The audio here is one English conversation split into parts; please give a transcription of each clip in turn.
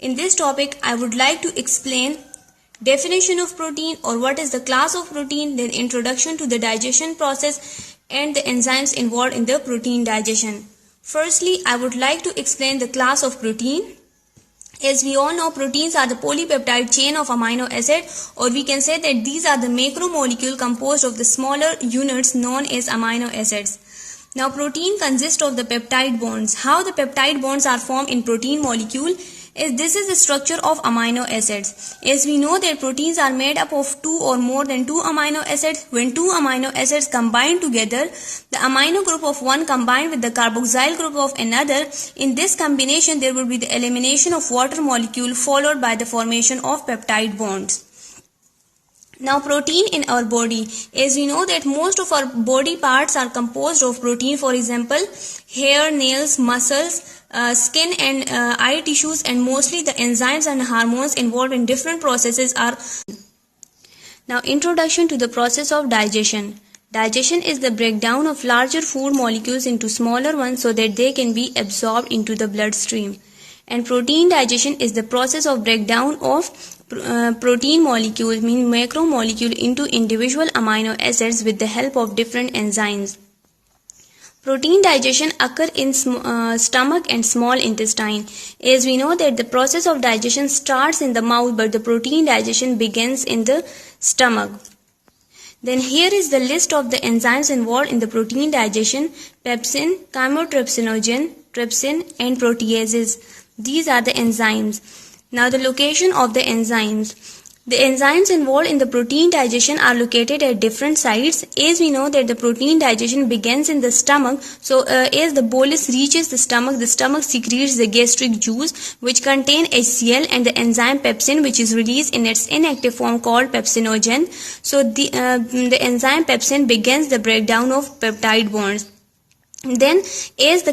In this topic, I would like to explain definition of protein or what is the class of protein, then introduction to the digestion process and the enzymes involved in the protein digestion. Firstly, I would like to explain the class of protein. As we all know, proteins are the polypeptide chain of amino acid, or we can say that these are the macromolecule composed of the smaller units known as amino acids. Now, protein consists of the peptide bonds. How the peptide bonds are formed in protein molecule is this is the structure of amino acids. As we know that proteins are made up of two or more than two amino acids. When two amino acids combine together, the amino group of one combined with the carboxyl group of another. In this combination, there will be the elimination of water molecule followed by the formation of peptide bonds. Now, protein in our body. As we know that most of our body parts are composed of protein. For example, hair, nails, muscles, skin and eye tissues, and mostly the enzymes and hormones involved in different processes are. Now, introduction to the process of digestion. Digestion is the breakdown of larger food molecules into smaller ones so that they can be absorbed into the bloodstream. And protein digestion is the process of breakdown of protein molecules, mean macromolecule, into individual amino acids with the help of different enzymes. Protein digestion occurs in stomach and small intestine. As we know that the process of digestion starts in the mouth, but the protein digestion begins in the stomach. Then here is the list of the enzymes involved in the protein digestion: pepsin, chymotrypsinogen, trypsin, and proteases. These are the enzymes. Now, the location of the enzymes. The enzymes involved in the protein digestion are located at different sites. As we know that the protein digestion begins in the stomach, so as the bolus reaches the stomach secretes the gastric juice which contain HCl and the enzyme pepsin, which is released in its inactive form called pepsinogen. So the enzyme pepsin begins the breakdown of peptide bonds. Then, as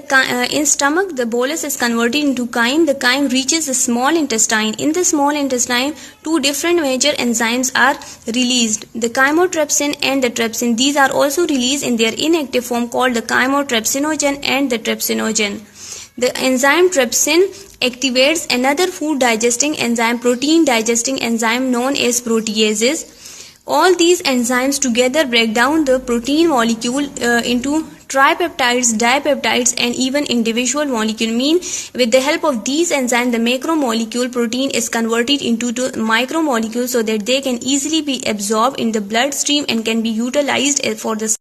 in stomach the bolus is converted into chyme, the chyme reaches the small intestine. In the small intestine, two different major enzymes are released, the chymotrypsin and the trypsin. These are also released in their inactive form called the chymotrypsinogen and the trypsinogen. The enzyme trypsin activates another food digesting enzyme, protein digesting enzyme known as proteases. All these enzymes together break down the protein molecule into tripeptides, dipeptides, and even individual molecule. Mean with the help of these enzymes, the macromolecule protein is converted into micromolecules so that they can easily be absorbed in the bloodstream and can be utilized for the